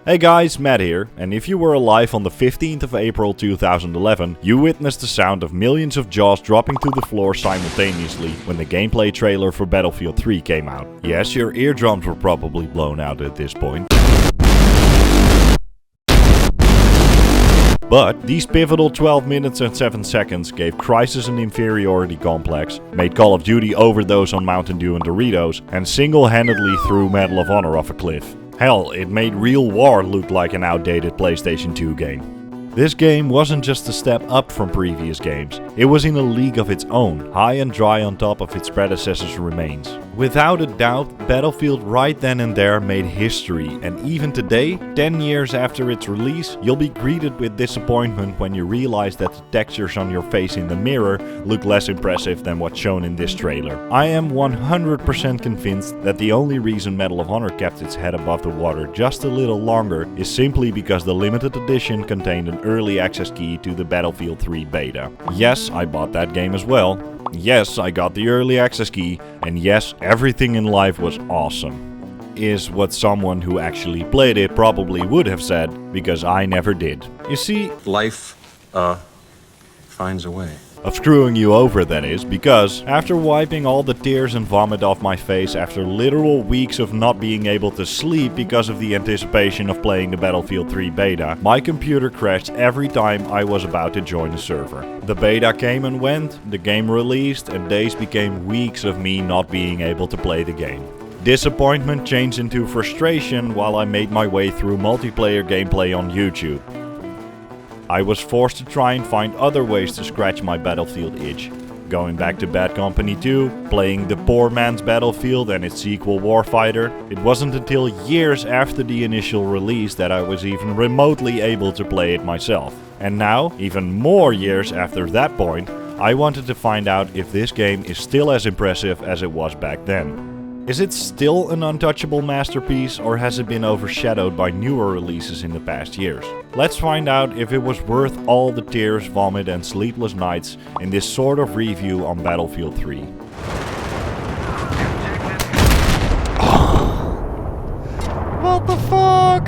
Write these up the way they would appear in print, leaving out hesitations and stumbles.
Hey guys, Matt here, and if you were alive on the 15th of April 2011, you witnessed the sound of millions of jaws dropping to the floor simultaneously when the gameplay trailer for Battlefield 3 came out. Yes, your eardrums were probably blown out at this point. But these pivotal 12 minutes and 7 seconds gave Crysis an inferiority complex, made Call of Duty overdose on Mountain Dew and Doritos, and single-handedly threw Medal of Honor off a cliff. Hell, it made Real War look like an outdated PlayStation 2 game. This game wasn't just a step up from previous games, it was in a league of its own, high and dry on top of its predecessor's remains. Without a doubt, Battlefield right then and there made history, and even today, 10 years after its release, you'll be greeted with disappointment when you realize that the textures on your face in the mirror look less impressive than what's shown in this trailer. I am 100% convinced that the only reason Medal of Honor kept its head above the water just a little longer is simply because the limited edition contained an early access key to the Battlefield 3 beta. Yes, I bought that game as well. Yes, I got the early access key, and yes, everything in life was awesome. Is what someone who actually played it probably would have said, because I never did. You see, life, finds a way. Of screwing you over, that is, because after wiping all the tears and vomit off my face after literal weeks of not being able to sleep because of the anticipation of playing the Battlefield 3 beta, my computer crashed every time I was about to join a server. The beta came and went, the game released, and days became weeks of me not being able to play the game. Disappointment changed into frustration while I made my way through multiplayer gameplay on YouTube. I was forced to try and find other ways to scratch my Battlefield itch. Going back to Bad Company 2, playing the poor man's Battlefield and its sequel Warfighter. It wasn't until years after the initial release that I was even remotely able to play it myself. And now, even more years after that point, I wanted to find out if this game is still as impressive as it was back then. Is it still an untouchable masterpiece, or has it been overshadowed by newer releases in the past years? Let's find out if it was worth all the tears, vomit and sleepless nights in this sort of review on Battlefield 3. What the fuck?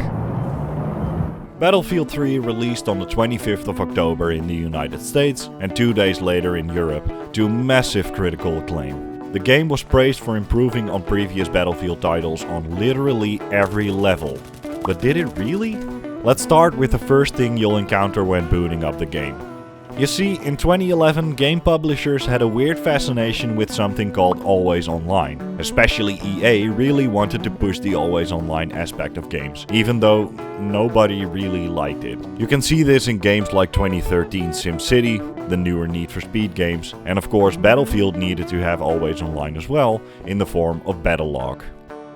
Battlefield 3 released on the 25th of October in the United States and 2 days later in Europe to massive critical acclaim. The game was praised for improving on previous Battlefield titles on literally every level. But did it really? Let's start with the first thing you'll encounter when booting up the game. You see, in 2011, game publishers had a weird fascination with something called Always Online. Especially EA really wanted to push the Always Online aspect of games, even though nobody really liked it. You can see this in games like 2013 SimCity, the newer Need for Speed games, and of course Battlefield needed to have Always Online as well, in the form of Battlelog.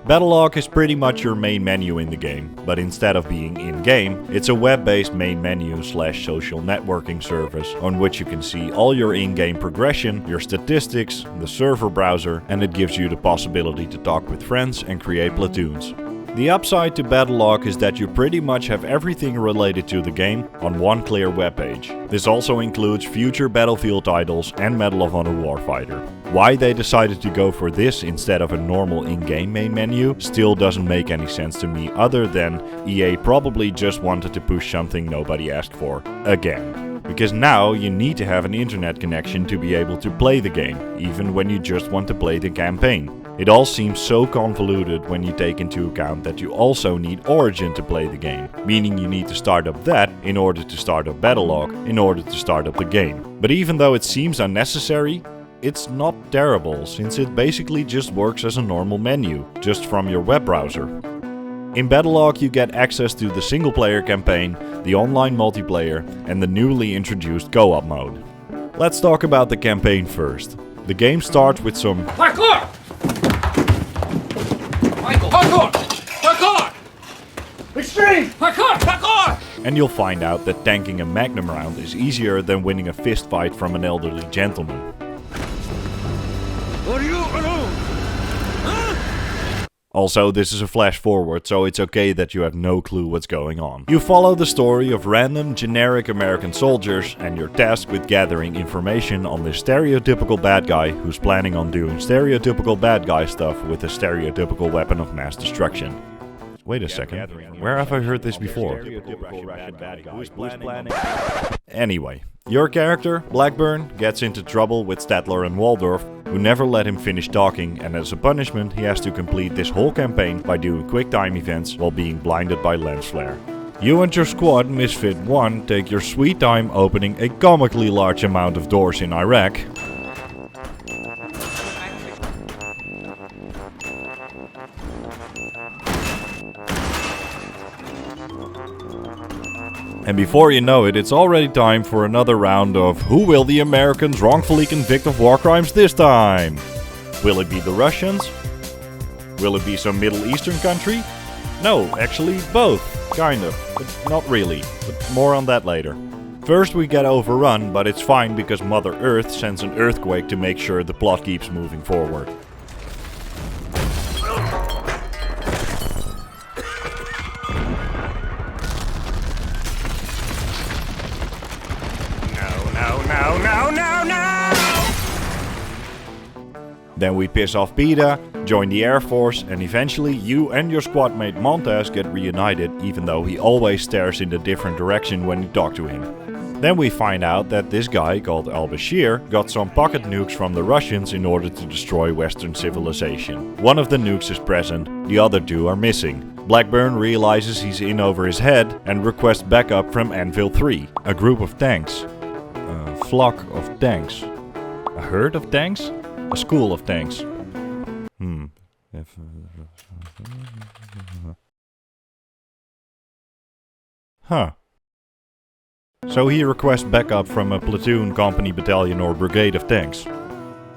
Battlelog is pretty much your main menu in the game, but instead of being in-game, it's a web-based main menu / social networking service on which you can see all your in-game progression, your statistics, the server browser, and it gives you the possibility to talk with friends and create platoons. The upside to Battlelog is that you pretty much have everything related to the game on one clear webpage. This also includes future Battlefield titles and Medal of Honor Warfighter. Why they decided to go for this instead of a normal in-game main menu still doesn't make any sense to me, other than EA probably just wanted to push something nobody asked for, again. Because now you need to have an internet connection to be able to play the game, even when you just want to play the campaign. It all seems so convoluted when you take into account that you also need Origin to play the game, meaning you need to start up that in order to start up Battlelog, in order to start up the game. But even though it seems unnecessary, it's not terrible, since it basically just works as a normal menu, just from your web browser. In Battlelog you get access to the single player campaign, the online multiplayer, and the newly introduced co-op mode. Let's talk about the campaign first. The game starts with some Parkour! Michael! Parkour! Parkour! Extreme! Parkour! Parkour! and you'll find out that tanking a magnum round is easier than winning a fist fight from an elderly gentleman. Are you alone? Huh? Also, this is a flash forward, so it's okay that you have no clue what's going on. You follow the story of random, generic American soldiers, and you're tasked with gathering information on this stereotypical bad guy who's planning on doing stereotypical bad guy stuff with a stereotypical weapon of mass destruction. Wait a second, where have I heard this before? Anyway, your character, Blackburn, gets into trouble with Statler and Waldorf, who never let him finish talking, and as a punishment he has to complete this whole campaign by doing quick time events while being blinded by lens flare. You and your squad, Misfit 1, take your sweet time opening a comically large amount of doors in Iraq. And before you know it, it's already time for another round of Who will the Americans wrongfully convict of war crimes this time? Will it be the Russians? Will it be some Middle Eastern country? No, actually both, kind of, but not really, but more on that later. First we get overrun, but it's fine because Mother Earth sends an earthquake to make sure the plot keeps moving forward. Then we piss off PETA, join the Air Force, and eventually you and your squad mate Montez get reunited, even though he always stares in a different direction when you talk to him. Then we find out that this guy called Al-Bashir got some pocket nukes from the Russians in order to destroy Western civilization. One of the nukes is present, the other two are missing. Blackburn realizes he's in over his head and requests backup from Anvil 3, a group of tanks. A flock of tanks. A herd of tanks? A school of tanks. Huh. So he requests backup from a platoon, company, battalion or brigade of tanks.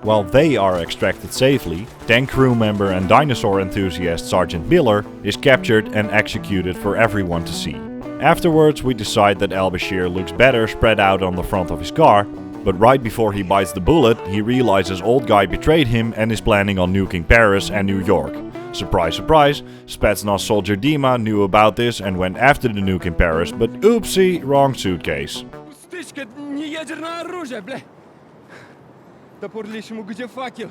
While they are extracted safely, tank crew member and dinosaur enthusiast Sergeant Miller is captured and executed for everyone to see. Afterwards we decide that Al-Bashir looks better spread out on the front of his car, but right before he bites the bullet, he realizes old guy betrayed him and is planning on nuking Paris and New York. Surprise, surprise, Spetsnaz soldier Dima knew about this and went after the nuke in Paris, but oopsie, wrong suitcase. Пустышка, не ядерное оружие, бля. Топор лишнему, где факел?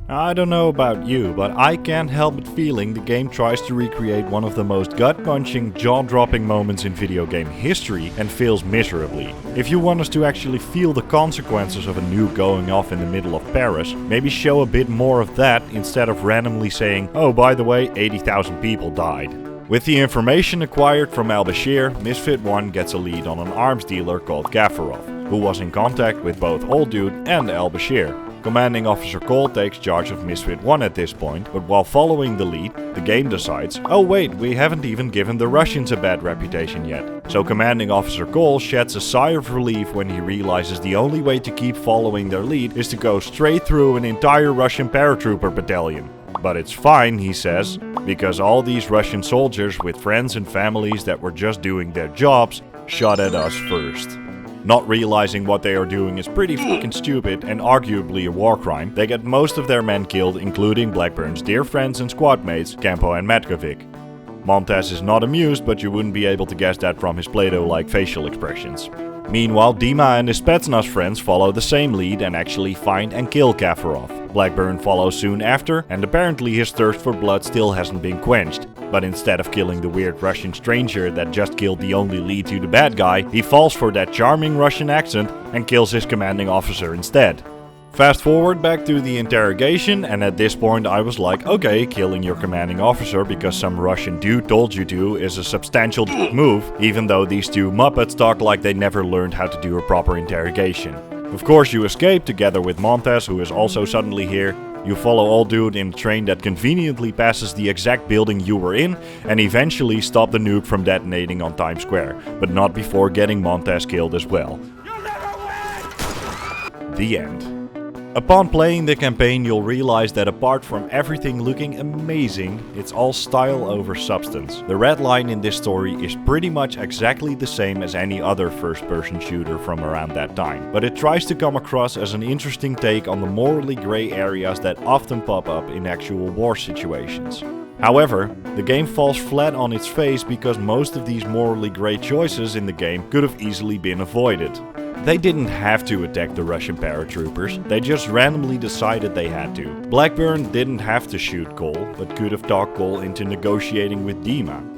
I don't know about you, but I can't help but feeling the game tries to recreate one of the most gut-punching, jaw-dropping moments in video game history and fails miserably. If you want us to actually feel the consequences of a nuke going off in the middle of Paris, maybe show a bit more of that instead of randomly saying, oh by the way, 80,000 people died. With the information acquired from Al-Bashir, Misfit 1 gets a lead on an arms dealer called Gaffarov, who was in contact with both Old Dude and Al-Bashir. Commanding Officer Cole takes charge of Misfit 1 at this point, but while following the lead, the game decides, oh wait, we haven't even given the Russians a bad reputation yet. So Commanding Officer Cole sheds a sigh of relief when he realizes the only way to keep following their lead is to go straight through an entire Russian paratrooper battalion. But it's fine, he says, because all these Russian soldiers with friends and families that were just doing their jobs shot at us first. Not realizing what they are doing is pretty fucking stupid and arguably a war crime, they get most of their men killed, including Blackburn's dear friends and squad mates, Campo and Matkovic. Montez is not amused, but you wouldn't be able to guess that from his Play-Doh-like facial expressions. Meanwhile, Dima and his Spetsnaz friends follow the same lead and actually find and kill Gaffarov. Blackburn follows soon after, and apparently his thirst for blood still hasn't been quenched. But instead of killing the weird Russian stranger that just killed the only lead to the bad guy, he falls for that charming Russian accent and kills his commanding officer instead. Fast forward back to the interrogation, and at this point I was like, okay, killing your commanding officer because some Russian dude told you to is a substantial move, even though these two Muppets talk like they never learned how to do a proper interrogation. Of course you escape together with Montez, who is also suddenly here. You follow Old Dude in a train that conveniently passes the exact building you were in, and eventually stop the nuke from detonating on Times Square, but not before getting Montez killed as well. The end. Upon playing the campaign, you'll realize that apart from everything looking amazing, it's all style over substance. The red line in this story is pretty much exactly the same as any other first-person shooter from around that time, but it tries to come across as an interesting take on the morally grey areas that often pop up in actual war situations. However, The game falls flat on its face because most of these morally grey choices in the game could have easily been avoided. They didn't have to attack the Russian paratroopers, they just randomly decided they had to. Blackburn didn't have to shoot Cole, but could have talked Cole into negotiating with Dima.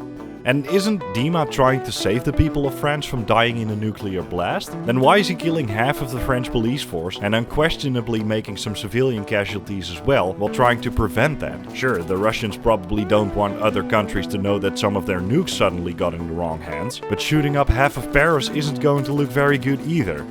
And isn't Dima trying to save the people of France from dying in a nuclear blast? Then why is he killing half of the French police force and unquestionably making some civilian casualties as well while trying to prevent that? Sure, the Russians probably don't want other countries to know that some of their nukes suddenly got in the wrong hands, but shooting up half of Paris isn't going to look very good either.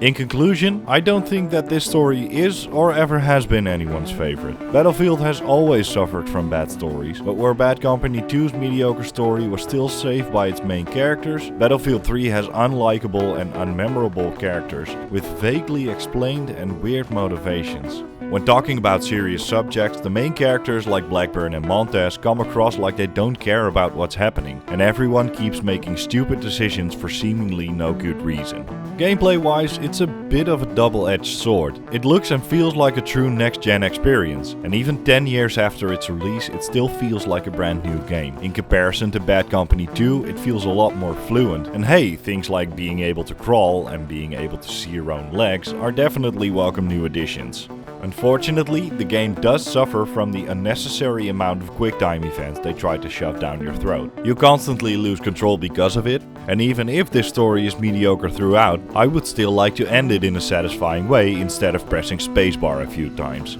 In conclusion, I don't think that this story is or ever has been anyone's favorite. Battlefield has always suffered from bad stories, but where Bad Company 2's mediocre story was still saved by its main characters, Battlefield 3 has unlikable and unmemorable characters with vaguely explained and weird motivations. When talking about serious subjects, the main characters like Blackburn and Montez come across like they don't care about what's happening, and everyone keeps making stupid decisions for seemingly no good reason. Gameplay-wise, it's a bit of a double-edged sword. It looks and feels like a true next-gen experience, and even 10 years after its release, it still feels like a brand new game. In comparison to Bad Company 2, it feels a lot more fluent, and hey, things like being able to crawl and being able to see your own legs are definitely welcome new additions. Unfortunately, the game does suffer from the unnecessary amount of quick-time events they try to shove down your throat. You constantly lose control because of it, and even if this story is mediocre throughout, I would still like to end it in a satisfying way instead of pressing spacebar a few times.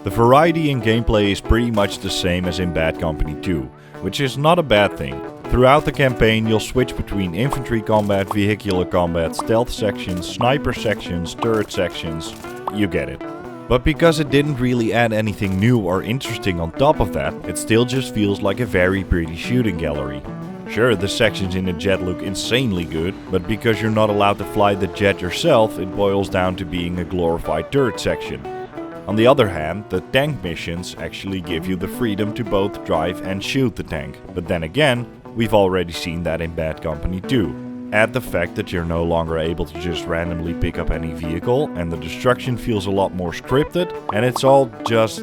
The variety in gameplay is pretty much the same as in Bad Company 2, which is not a bad thing. Throughout the campaign you'll switch between infantry combat, vehicular combat, stealth sections, sniper sections, turret sections, you get it. But because it didn't really add anything new or interesting on top of that, it still just feels like a very pretty shooting gallery. Sure, the sections in the jet look insanely good, but because you're not allowed to fly the jet yourself, it boils down to being a glorified turret section. On the other hand, the tank missions actually give you the freedom to both drive and shoot the tank. But then again, we've already seen that in Bad Company 2. Add the fact that you're no longer able to just randomly pick up any vehicle, and the destruction feels a lot more scripted, and it's all just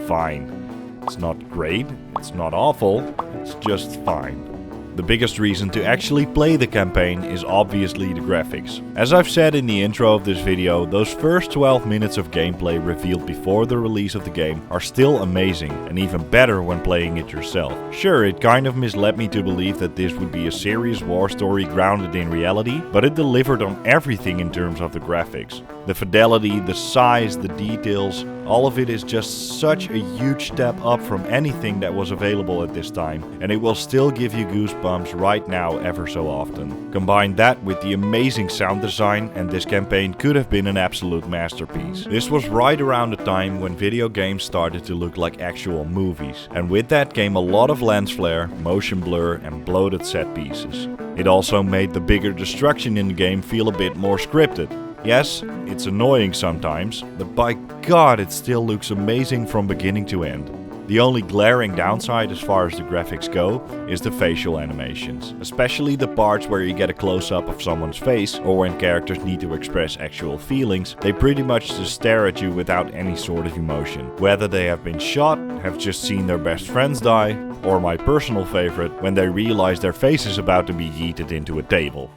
fine. It's not great, it's not awful, it's just fine. The biggest reason to actually play the campaign is obviously the graphics. As I've said in the intro of this video, those first 12 minutes of gameplay revealed before the release of the game are still amazing, and even better when playing it yourself. Sure, it kind of misled me to believe that this would be a serious war story grounded in reality, but it delivered on everything in terms of the graphics. The fidelity, the size, the details, all of it is just such a huge step up from anything that was available at this time, and it will still give you goosebumps right now ever so often. Combine that with the amazing sound design and this campaign could have been an absolute masterpiece. This was right around the time when video games started to look like actual movies, and with that came a lot of lens flare, motion blur and bloated set pieces. It also made the bigger destruction in the game feel a bit more scripted. Yes, it's annoying sometimes, but by God it still looks amazing from beginning to end. The only glaring downside as far as the graphics go is the facial animations, especially the parts where you get a close-up of someone's face or when characters need to express actual feelings, they pretty much just stare at you without any sort of emotion. Whether they have been shot, have just seen their best friends die, or my personal favorite, when they realize their face is about to be yeeted into a table.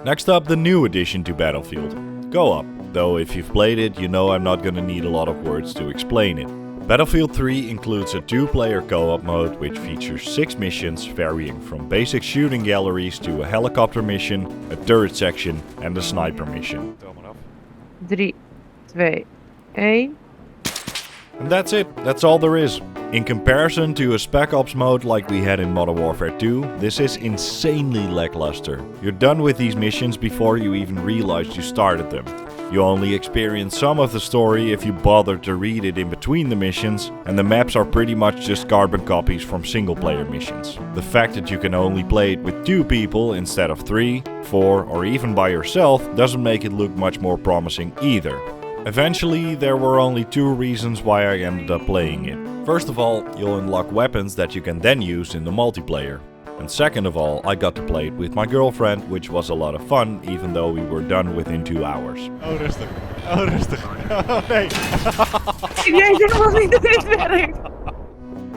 Next up, the new addition to Battlefield, Co-op. Though if you've played it, you know I'm not gonna need a lot of words to explain it. Battlefield 3 includes a 2-player co-op mode which features 6 missions varying from basic shooting galleries to a helicopter mission, a turret section and a sniper mission. 3, 2, 1. And that's it, that's all there is. In comparison to a Spec Ops mode like we had in Modern Warfare 2, this is insanely lackluster. You're done with these missions before you even realized you started them. You only experience some of the story if you bother to read it in between the missions, and the maps are pretty much just carbon copies from single player missions. The fact that you can only play it with 2 people instead of 3, 4 or even by yourself doesn't make it look much more promising either. Eventually, there were only 2 reasons why I ended up playing it. First of all, you'll unlock weapons that you can then use in the multiplayer. And second of all, I got to play it with my girlfriend, which was a lot of fun, even though we were done within 2 hours. Oh, rustig. Oh, rustig. Oh, nee. Jezus, dat was niet hoe dit werkt.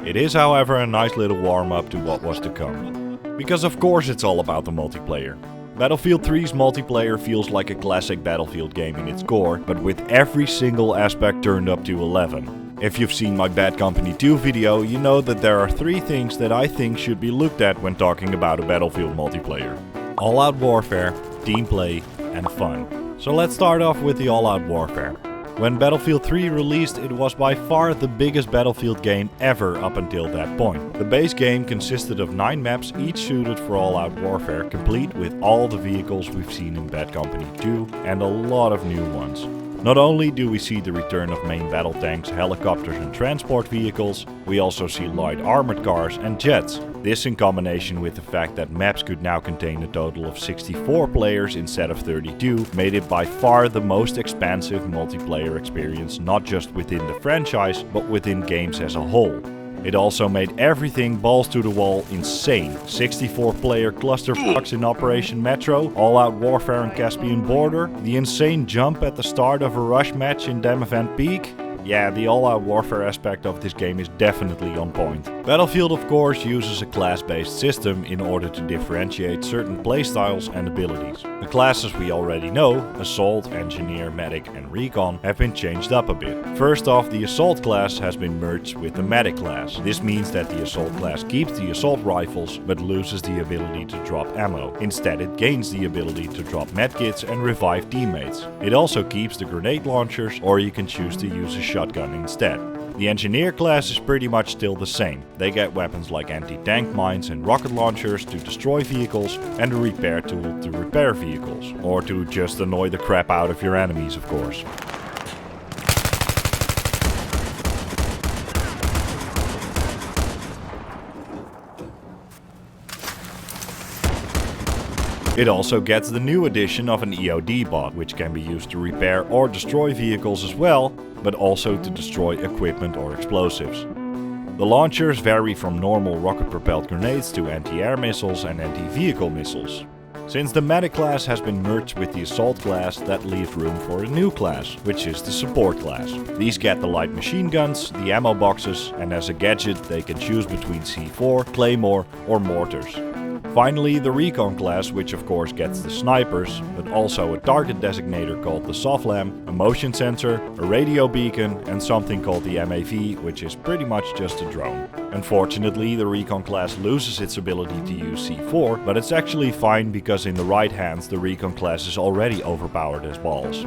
It is, however, a nice little warm-up to what was to come. Because of course it's all about the multiplayer. Battlefield 3's multiplayer feels like a classic Battlefield game in its core, but with every single aspect turned up to 11. If you've seen my Bad Company 2 video, you know that there are 3 things that I think should be looked at when talking about a Battlefield multiplayer. All-out warfare, team play, and fun. So let's start off with the all-out warfare. When Battlefield 3 released, it was by far the biggest Battlefield game ever up until that point. The base game consisted of 9 maps, each suited for all-out warfare, complete with all the vehicles we've seen in Bad Company 2 and a lot of new ones. Not only do we see the return of main battle tanks, helicopters and transport vehicles, we also see light armored cars and jets. This in combination with the fact that maps could now contain a total of 64 players instead of 32 made it by far the most expansive multiplayer experience, not just within the franchise but within games as a whole. It also made everything balls to the wall insane. 64 player clusterfucks in Operation Metro, all-out warfare on Caspian border, the insane jump at the start of a rush match in Dam Event Peak. Yeah, the all-out warfare aspect of this game is definitely on point. Battlefield of course uses a class-based system in order to differentiate certain playstyles and abilities. The classes we already know, Assault, Engineer, Medic and Recon, have been changed up a bit. First off, the Assault class has been merged with the Medic class. This means that the Assault class keeps the assault rifles but loses the ability to drop ammo. Instead it gains the ability to drop medkits and revive teammates. It also keeps the grenade launchers, or you can choose to use a shotgun instead. The Engineer class is pretty much still the same. They get weapons like anti-tank mines and rocket launchers to destroy vehicles and a repair tool to repair vehicles. Or to just annoy the crap out of your enemies, of course. It also gets the new addition of an EOD bot, which can be used to repair or destroy vehicles as well, but also to destroy equipment or explosives. The launchers vary from normal rocket-propelled grenades to anti-air missiles and anti-vehicle missiles. Since the Medic class has been merged with the Assault class, that leaves room for a new class, which is the Support class. These get the light machine guns, the ammo boxes, and as a gadget they can choose between C4, Claymore or mortars. Finally, the Recon class, which of course gets the snipers, but also a target designator called the SOFLAM, a motion sensor, a radio beacon and something called the MAV, which is pretty much just a drone. Unfortunately, the Recon class loses its ability to use C4, but it's actually fine because in the right hands the Recon class is already overpowered as balls.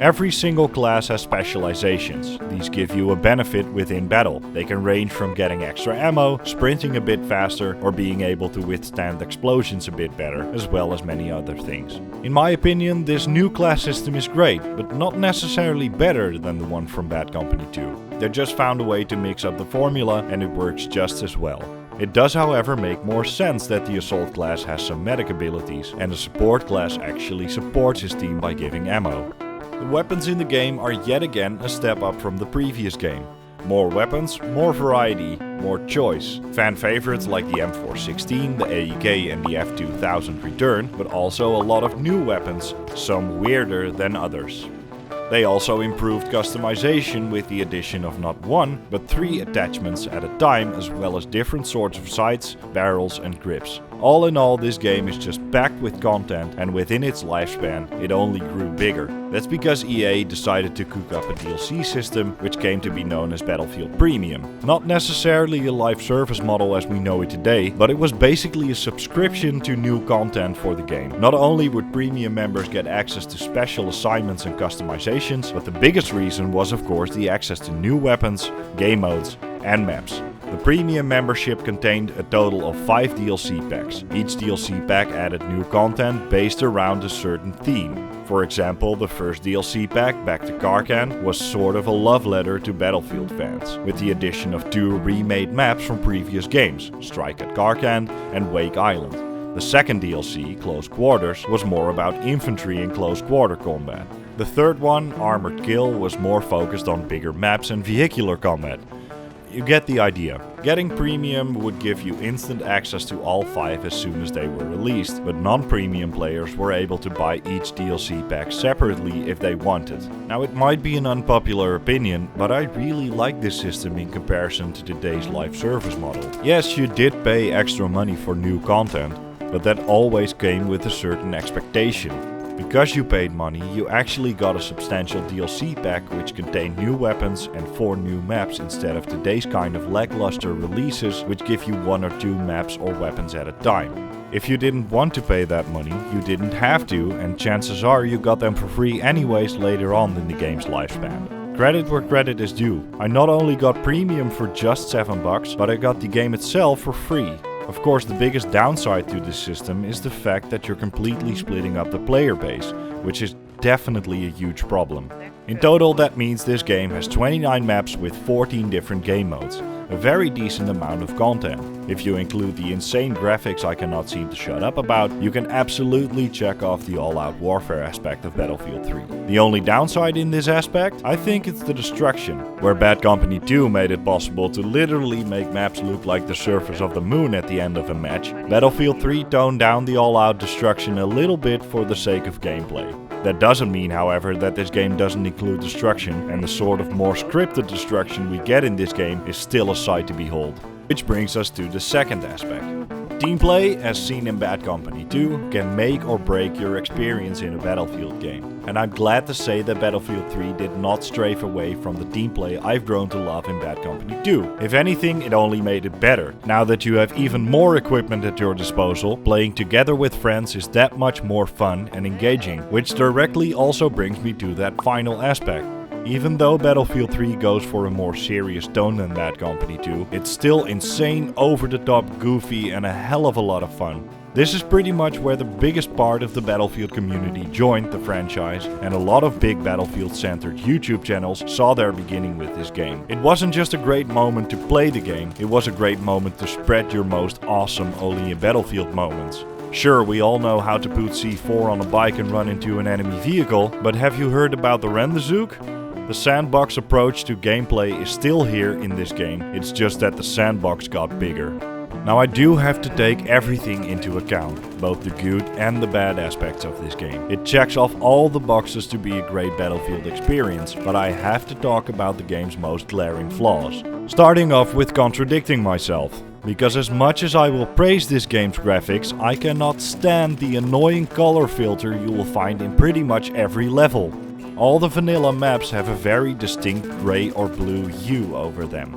Every single class has specializations. These give you a benefit within battle. They can range from getting extra ammo, sprinting a bit faster, or being able to withstand explosions a bit better, as well as many other things. In my opinion, this new class system is great, but not necessarily better than the one from Bad Company 2. They just found a way to mix up the formula and it works just as well. It does however make more sense that the Assault class has some medic abilities and the Support class actually supports his team by giving ammo. The weapons in the game are yet again a step up from the previous game. More weapons, more variety, more choice. Fan favorites like the M416, the AEK and the F2000 return, but also a lot of new weapons, some weirder than others. They also improved customization with the addition of not 1, but 3 attachments at a time, as well as different sorts of sights, barrels and grips. All in all, this game is just packed with content, and within its lifespan it only grew bigger. That's because EA decided to cook up a DLC system which came to be known as Battlefield Premium. Not necessarily a live service model as we know it today, but it was basically a subscription to new content for the game. Not only would premium members get access to special assignments and customizations, but the biggest reason was of course the access to new weapons, game modes and maps. The premium membership contained a total of 5 DLC packs. Each DLC pack added new content based around a certain theme. For example, the first DLC pack, Back to Karkan, was sort of a love letter to Battlefield fans, with the addition of 2 remade maps from previous games, Strike at Karkan and Wake Island. The second DLC, Close Quarters, was more about infantry and close quarter combat. The third one, Armored Kill, was more focused on bigger maps and vehicular combat. you get the idea. Getting premium would give you instant access to all 5 as soon as they were released, but non-premium players were able to buy each DLC pack separately if they wanted. Now it might be an unpopular opinion, but I really like this system in comparison to today's live service model. Yes, you did pay extra money for new content, but that always came with a certain expectation. Because you paid money, you actually got a substantial DLC pack which contained new weapons and 4 new maps instead of today's kind of lackluster releases which give you 1 or 2 maps or weapons at a time. If you didn't want to pay that money, you didn't have to, and chances are you got them for free anyways later on in the game's lifespan. Credit where credit is due. I not only got premium for just $7, but I got the game itself for free. Of course, the biggest downside to this system is the fact that you're completely splitting up the player base, which is definitely a huge problem. In total, that means this game has 29 maps with 14 different game modes, a very decent amount of content. If you include the insane graphics I cannot seem to shut up about, you can absolutely check off the all-out warfare aspect of Battlefield 3. The only downside in this aspect, I think it's the destruction. Where Bad Company 2 made it possible to literally make maps look like the surface of the moon at the end of a match, Battlefield 3 toned down the all-out destruction a little bit for the sake of gameplay. That doesn't mean, however, that this game doesn't include destruction, and the sort of more scripted destruction we get in this game is still a sight to behold. Which brings us to the second aspect. Team play, as seen in Bad Company 2, can make or break your experience in a Battlefield game. And I'm glad to say that Battlefield 3 did not strafe away from the team play I've grown to love in Bad Company 2. If anything, it only made it better. Now that you have even more equipment at your disposal, playing together with friends is that much more fun and engaging, which directly also brings me to that final aspect. Even though Battlefield 3 goes for a more serious tone than Bad Company 2, it's still insane, over-the-top, goofy and a hell of a lot of fun. This is pretty much where the biggest part of the Battlefield community joined the franchise, and a lot of big Battlefield-centered YouTube channels saw their beginning with this game. It wasn't just a great moment to play the game, it was a great moment to spread your most awesome only in Battlefield moments. Sure, we all know how to put C4 on a bike and run into an enemy vehicle, but have you heard about the Renderzoek? The sandbox approach to gameplay is still here in this game, it's just that the sandbox got bigger. Now I do have to take everything into account, both the good and the bad aspects of this game. It checks off all the boxes to be a great Battlefield experience, but I have to talk about the game's most glaring flaws. Starting off with contradicting myself. Because as much as I will praise this game's graphics, I cannot stand the annoying color filter you will find in pretty much every level. All the vanilla maps have a very distinct grey or blue hue over them.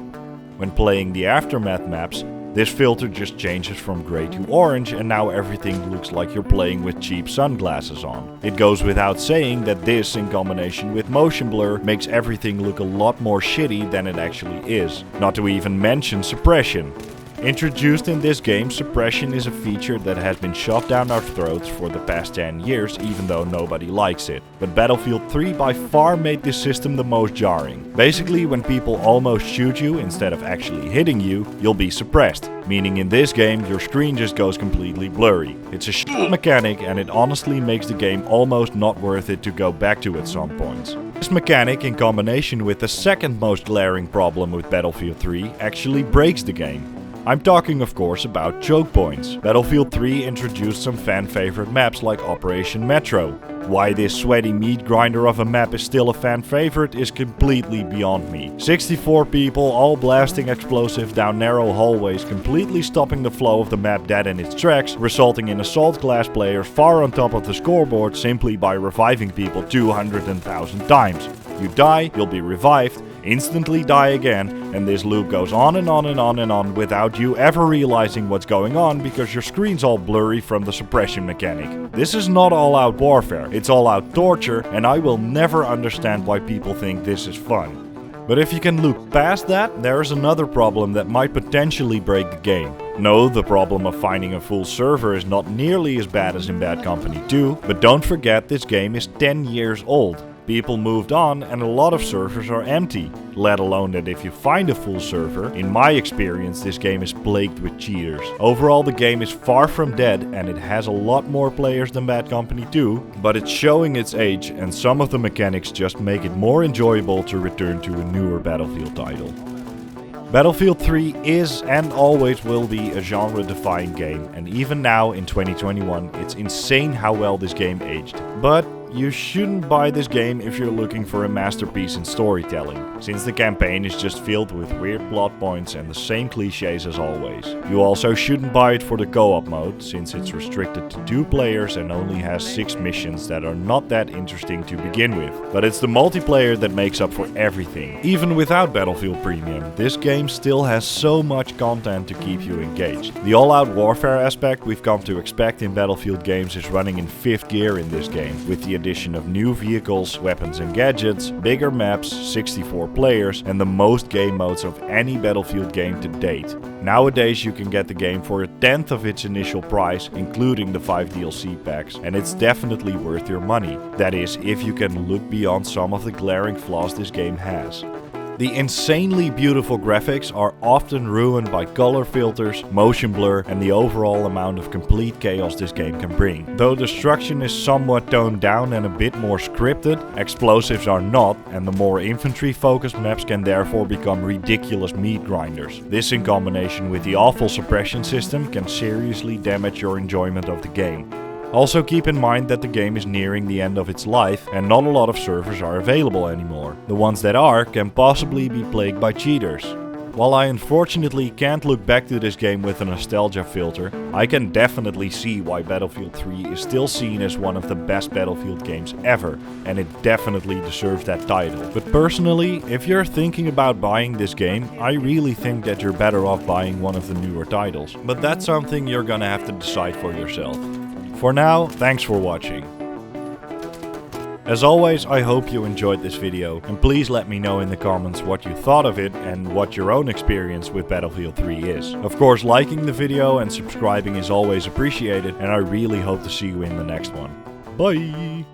When playing the Aftermath maps, this filter just changes from grey to orange and now everything looks like you're playing with cheap sunglasses on. It goes without saying that this, in combination with motion blur, makes everything look a lot more shitty than it actually is. Not to even mention suppression. Introduced in this game, suppression is a feature that has been shoved down our throats for the past 10 years, even though nobody likes it. But Battlefield 3 by far made this system the most jarring. Basically, when people almost shoot you instead of actually hitting you, you'll be suppressed. Meaning in this game, your screen just goes completely blurry. It's a shit mechanic and it honestly makes the game almost not worth it to go back to at some points. This mechanic, in combination with the second most glaring problem with Battlefield 3, actually breaks the game. I'm talking of course about choke points. Battlefield 3 introduced some fan favorite maps like Operation Metro. Why this sweaty meat grinder of a map is still a fan favorite is completely beyond me. 64 people all blasting explosives down narrow hallways, completely stopping the flow of the map dead in its tracks, resulting in assault class players far on top of the scoreboard simply by reviving people 200,000 times. You die, you'll be revived, instantly die again, and this loop goes on and on and on and on without you ever realizing what's going on because your screen's all blurry from the suppression mechanic. This is not all-out warfare, it's all-out torture, and I will never understand why people think this is fun. But if you can look past that, there is another problem that might potentially break the game. No, the problem of finding a full server is not nearly as bad as in Bad Company 2, but don't forget this game is 10 years old. People moved on and a lot of servers are empty, let alone that if you find a full server, in my experience this game is plagued with cheaters. Overall the game is far from dead and it has a lot more players than Bad Company 2, but it's showing its age and some of the mechanics just make it more enjoyable to return to a newer Battlefield title. Battlefield 3 is and always will be a genre-defining game, and even now in 2021 it's insane how well this game aged. But you shouldn't buy this game if you're looking for a masterpiece in storytelling, since the campaign is just filled with weird plot points and the same cliches as always. You also shouldn't buy it for the co-op mode, since it's restricted to 2 players and only has 6 missions that are not that interesting to begin with. But it's the multiplayer that makes up for everything. Even without Battlefield Premium, this game still has so much content to keep you engaged. The all-out warfare aspect we've come to expect in Battlefield games is running in 5th gear in this game, with the addition of new vehicles, weapons and gadgets, bigger maps, 64 players and the most game modes of any Battlefield game to date. Nowadays you can get the game for a tenth of its initial price, including the 5 DLC packs, and it's definitely worth your money. That is, if you can look beyond some of the glaring flaws this game has. The insanely beautiful graphics are often ruined by color filters, motion blur and the overall amount of complete chaos this game can bring. Though destruction is somewhat toned down and a bit more scripted, explosives are not, and the more infantry focused maps can therefore become ridiculous meat grinders. This in combination with the awful suppression system can seriously damage your enjoyment of the game. Also keep in mind that the game is nearing the end of its life and not a lot of servers are available anymore. The ones that are can possibly be plagued by cheaters. While I unfortunately can't look back to this game with a nostalgia filter, I can definitely see why Battlefield 3 is still seen as one of the best Battlefield games ever, and it definitely deserves that title. But personally, if you're thinking about buying this game, I really think that you're better off buying one of the newer titles. But that's something you're gonna have to decide for yourself. For now, thanks for watching. As always, I hope you enjoyed this video, and please let me know in the comments what you thought of it and what your own experience with Battlefield 3 is. Of course, liking the video and subscribing is always appreciated, and I really hope to see you in the next one. Bye!